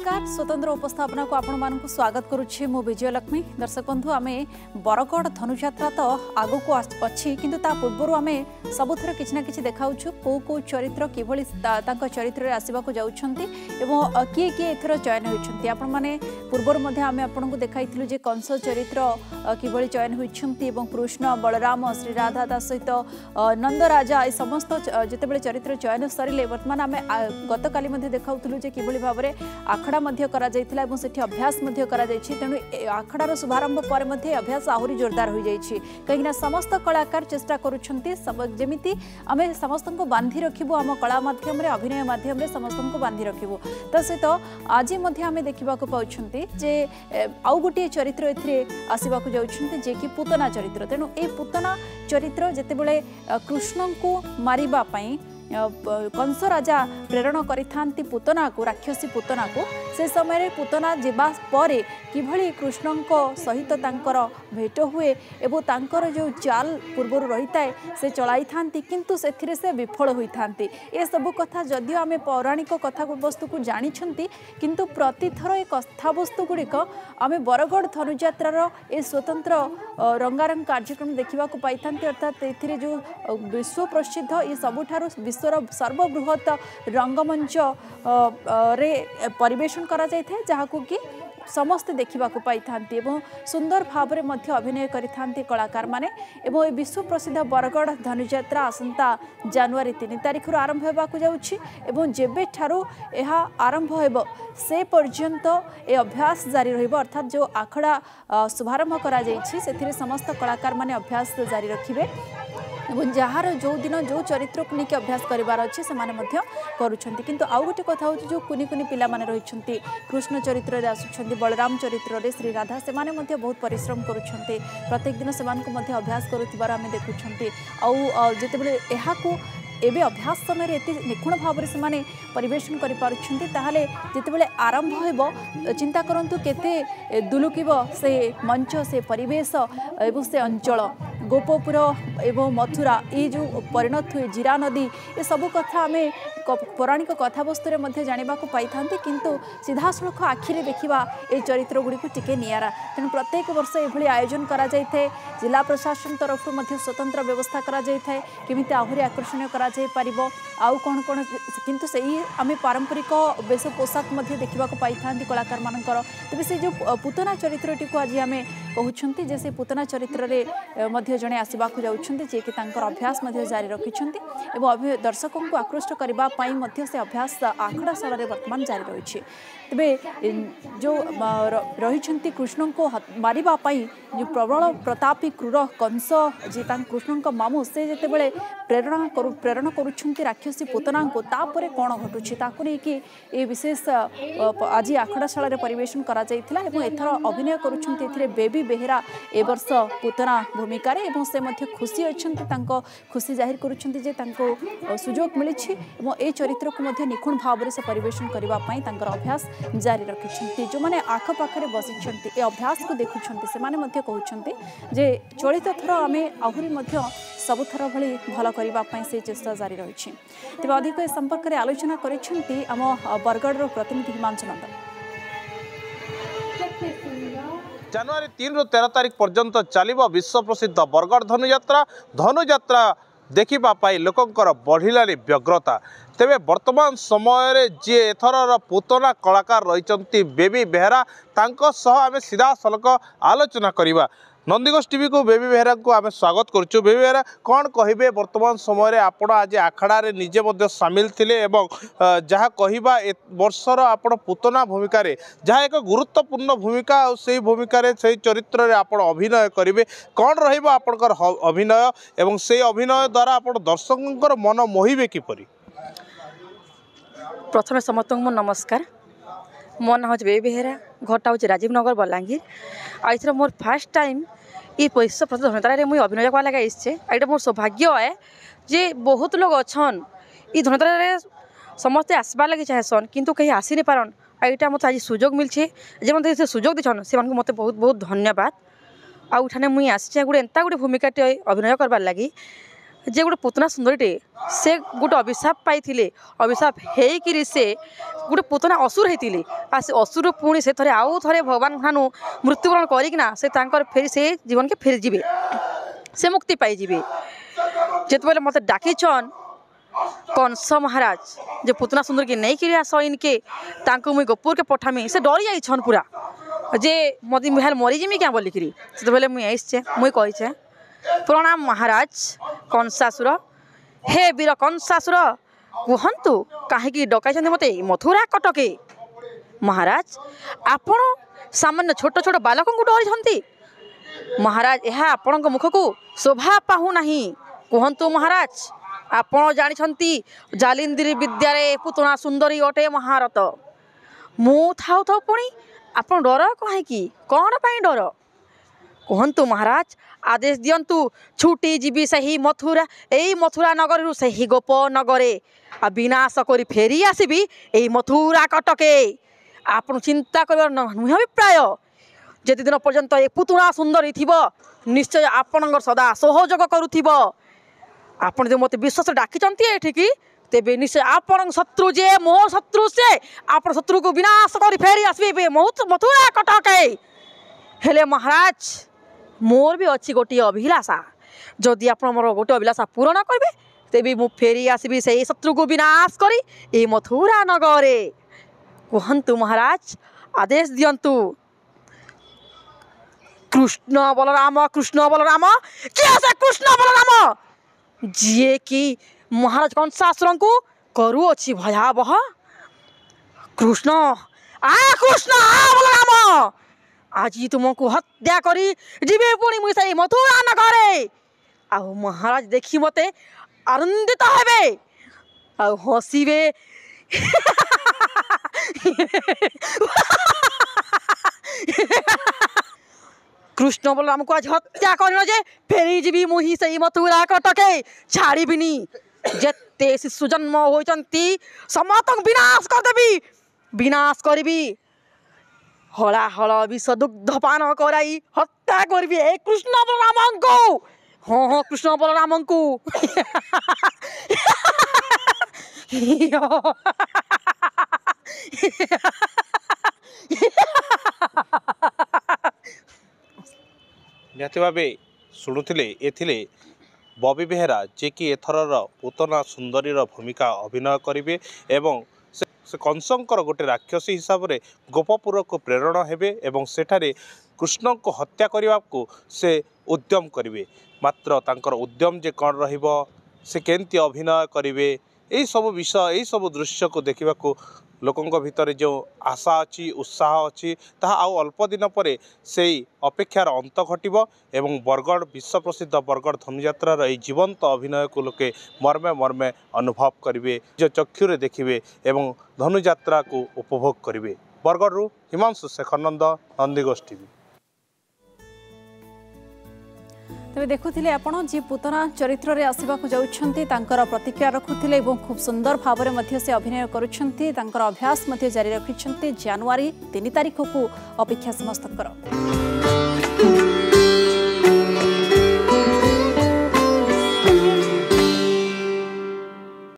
नमस्कार स्वतंत्र उपस्थापना को आपण मानक स्वागत करुच्छे मु विजयलक्ष्मी। दर्शक बंधु आम बरगढ़ धनुयात्रा तो आगु को अच्छी किंतु ता पूर्व आम सबुथर किछि ना किछि देखाउछु को चरित्र किभली चरित्र आसवाक जाउछंती एवं किए किए एथर चयन होइछंती। आपण माने पूर्वर मध्ये आम आपन को देखाइथिलु जे कंस चरित्र किभली चयन होइछंती एवं कृष्ण बलराम श्रीराधा ता सहित नंदराजा ए समस्त जेतेबेले चरित्र चयन सरिले वर्तमान आम गतकाली मध्ये देखाउथिलु जे किभली भाबरे आखड़ा मध्य करा जायथिला एवं सेठी अभ्यास मध्य करा जायछि। तेणु आखड़ार शुभारंभ पर मध्य अभ्यास आहुरी जोरदार हो जायछि कहीं समस्त कलाकार चेष्टा करुछंती जेमिति आमे समस्त को बांधी रखिबु आम कला माध्यम रे अभिनय माध्यम रे समस्त को बांधी रखिबु। त सहित आज मध्य आमे देखिबा को पाउछंती जे आउ गोटे चरित्र एथिरे आसीबा को जाउछंती जे कि पूतना चरित्र। तेणु ए पूतना चरित्र जेतेबेले कृष्ण को मारिबा पई कंस राजा प्रेरण करिथांती पूतना को राक्षसी पूतना को से समय पूतना जीवा परे किभली कृष्ण सहित तांकर भेट हुए एवं तांकर जो चाल पूर्वर रही थाए से चलाई थांती किंतु सेथिरे से विफल होई थांती। ए सब कथा जदियो आमे पौराणिक कथा वस्तु को जानी छंती किंतु प्रतिथर ए कथा वस्तु गुड़िक आमे बरगढ़ धनुयात्रार ए स्वतंत्र रंगारंग कार्यक्रम देखा पाई थांती। अर्थात एथिरे जो विश्व प्रसिद्ध ये सबुठारु विश्वर सर्वबृहत रंगमंच रे परिवेशन करा जाय थे जहाकू कि समस्त देखा पाई थांती एवं सुंदर भाव में अभिनय करिथांती कलाकार माने एवं विश्व प्रसिद्ध बरगढ़ धनुयात्रा आसंता जनवरी 3 तारिख आरंभ होबाकू जाउछि एवं जेबे ठारू एहा आरंभ हेबो से पर्यंत ए अभ्यास जारी रहिबो। अर्थात जो आखड़ा शुभारंभ करा जायछि सेथिरे समस्त कलाकार माने अभ्यास जारी रखिबे एवं जार जो दिन जो चरित्र को लेकिन अभ्यास करार अच्छे से करुँच। किंतु आउ गोटे कथा हूँ जो कुनी कुनी पिला माने रही कृष्ण चरित्र रे आसुछंती बलराम चरित्र रे श्रीराधा से माने बहुत परिश्रम करुछंती प्रत्येक दिन से अभ्यास करुथिबार आमे देखुछंती। आउ जेतेबेले एहाकू एबे अभ्यास समय एते निपुण भाव में से परिवेशन करि पारुछंती ताहाले जेतेबेले आरंभ हेबो चिंता करंतु केते दुलुकिब से मंच से परिवेश एवं से अंचल गोपपुर एवं मथुरा ये जो परिणत हुए जीरा नदी ये सबू कथा आमे पौराणिक कथा वस्तु में जाना पाई था किंतु सीधा सड़क आखिरे देखा ये चरित्र गुड़ी को टिके नियारा। तेणु प्रत्येक वर्ष ये आयोजन करा जाय थे जिला प्रशासन तरफ स्वतंत्र व्यवस्था करा जाय थे केमिति आहुरी आकर्षणीय करा जाय परिबो आउ कौन कौन किंतु सही आमे पारंपरिक वेश पोशाक देखा पाई था कलाकार मानकर। तेज से जो पूतना चरित्रटी को आज आमे कहउछंती जे से पूतना चरित्र रे जड़े आसवाक जाउछंती जे कि तांकर अभ्यास जारी रखिछंती एवं दर्शकों को आकृष्ट करबा पाई मध्य से अभ्यास आखड़ा साल में वर्तमान जारी रही। तेबे जो रही कृष्ण को मारिबा पाई जो प्रबल प्रतापी क्रूर कंस जे कृष्ण का मामू से जेतेबेले प्रेरण करुछंती राक्षसी पूतना को तापरे कौन घटुछि ताकु नै कि ए विशेष आज आखड़ाशाला रे परिवेशन करा जायथिला एवं एथर अभिनय करुछंती एथिरे बेबी बेहेरा ए वर्ष पूतना भूमिका रे एवं से मध्य खुशी अछंती तांको खुशी जाहिर करुछंती जे तांको सुजोग मिलिछि एवं ए चरित्र को मध्य निखुण भाव में से परिवेशन करबा पई तांकर अभ्यास जारी रखिछंती। जो माने आख पाखरे बसिछंती ए अभ्यास को देखुछंती से माने मध्य कहउछंती जे चलित थर आमे आहुरी मध्य सबुथर भली भल करबा पई से चेष्टा जारी रहिछि। तेबे अधिक ए संपर्क रे आलोचना करिछंती आम बरगढ़ रो प्रतिनिधि हिमांशु नंदन। जनवरी 3 ରୁ 13 तारिख पर्यंत चलिबो विश्व प्रसिद्ध बरगढ़ धनुयात्रा देखिबा पाई लोकंकर बढ़िलानी व्यग्रता। तेबे वर्तमान समय जी एथर पूतना कलाकार रही बेबी बेहेरा तांको सह आमे सीधा सलक आलोचना करिबा। नंदीगोष टीवी को बेबी बेहेरा को आमे स्वागत करछु। बेबी बेहेरा कौन कहिबे वर्तमान समय आपण आज आखड़ा रे निजे मध्य सामिल थिले एवं जहाँ कहवा वर्षर आपण पूतना भूमिका रे जहाँ एक गुरुत्वपूर्ण भूमिका से भूमिका रे से चरित्र रे आपण अभिनय करिवे कौन रहिबो आपनकर अभिनय एवं से अभिनय द्वारा आपण दर्शकंकर मन मोहिबे किपरि? प्रथम समस्त को नमस्कार। मो ना हूँ बेबी बेहेरा घरटा हूँ राजीव नगर बलांगीर। आइथर मोर फास्ट टाइम ये विश्व प्रसिद्ध धनुयात्रा मुझे अभिनय करा लगे इससे यहाँ मोर सौभाग्य है जे बहुत लोग अच्छन ये धनुयात्रा समस्ते आसबार लगे चाहेसन किंतु कहीं आसी नहीं पारन यहाँ मत आज सुजोग मिलছে जे मत सुजोग देछन से मत बहुत बहुत धन्यवाद। आठाने मुई आसी गोटे एंता गोटे भूमिकाटे अभिनय करवार लगी जे गोटे पुतना सुंदरीटे से गोटे अभिशाप पाई अभिशाप होकर से गोटे पुतना असुर होते आ से असुर पुणी से थे आउ थे भगवान ठानु मृत्युवरण करना से फेरी से जीवन के फेरी जी से मुक्ति पाइबे। जिते मत डाकिछन कंस महाराज जे पुतना सुंदर के नहीं आस इनके मुई गोपुर के पठामी से डरी जाइछन पूरा जे मत मरी जिमी क्या बोलिक से मुई आईचे मुई कहीचे प्रणाम महाराज कंसासुर हे वीर कंसासुर कहतु कहीं डकाई मत मथुरा कटके महाराज आपण सामान्य छोट छोट बालक को डरी महाराज यह आपण मुख को शोभा पाहुना कहतु महाराज आपण जानी जालिंदी विद्यारे पुतना सुंदरी अटे महारत मु थाउ थाउ पुणी आपण डर कहीं कौन पाई डर कहतु महाराज आदेश दियंतु छुटी जीवी सही मथुरा यही मथुरा नगर सही गोप नगरे आ विनाश करी फेरी आसबि यही मथुरा कटके आपण चिंता कर नुहे अभिप्राय जेते दिन पर्यंत ये पुतुणा सुंदरी थी निश्चय आपण सदा सहयोग करुथिब आपण जो मत विश्वास डाकिचंती एठिकी तेबे निश्चय आपण शत्रु जे मो शत्रु से आपण शत्रु को विनाश करी फेरी आसबि मथुरा कटके हेले महाराज मोर भी अच्छी गोटे अभिलाषा जदि आप गोटे अभिलाषा पूरण करेंगे तेबी मु फेरी आसबि से शत्रु को विनाश करी ए मथुरा नगरे कहतु महाराज आदेश दियंतु कृष्ण बलराम किए से कृष्ण बलराम जी कि महाराज कंसासुर को करुअछि भयावह कृष्ण कृष्ण बलराम आज तुमको हत्या करी जीवे पुणी मुई सही मथुरा नगरे आ महाराज देखी मते आनंदित हेबे आ हसीबे कृष्ण बलराम को आज हत्या कर जे फेरी जीवी मुही सही मथुरा कटके छाड़बीनी जेते शिशु जन्म होइचंती समस्त विनाश कर देबी विनाश करबी हला हल विष दुग्धपान कराई हत्या करी ए कृष्ण बलराम को हाँ हाँ कृष्ण बलराम को निहती भाव शुणुले एथिले बबी बेहेरा जे कि एथर पुतना सुंदरीर भूमिका अभिनय करेंगे एवं से कंसंकर गोटे राक्षसी हिसाब से गोपपुर को प्रेरणा हेबे एवं सेठारे कृष्ण को हत्या करने को से उद्यम करेंगे मात्र तांकर उद्यम जे कौन रहिबो से केंती अभिनय करेंगे यही सब विषय यही सब दृश्य को देखा लोकों भितर जो आशा अच्छी उत्साह अच्छी ताहा आउ अल्प दिन पर से अपेक्षार अंत घटिब एवं बरगढ़ विश्व प्रसिद्ध बरगढ़ धनुयात्रार यही जीवंत अभिनय को लोके मर्मे मर्मे अनुभव करेंगे जो चक्षुरे देखिए एवं धनुयात्रा को उपभोग करेंगे। बरगढ़ हिमांशु शेखरनंद नंदीघोष टीवी। तेज देखुले आपण जी पुतना चरित्र में आसवाक जाऊँगी प्रतिक्रिया रखुले खूब सुंदर भाव में से अभिनय करुँच अभ्यास जारी रखिंट जनवरी 3 तारिख को अपेक्षा समस्त।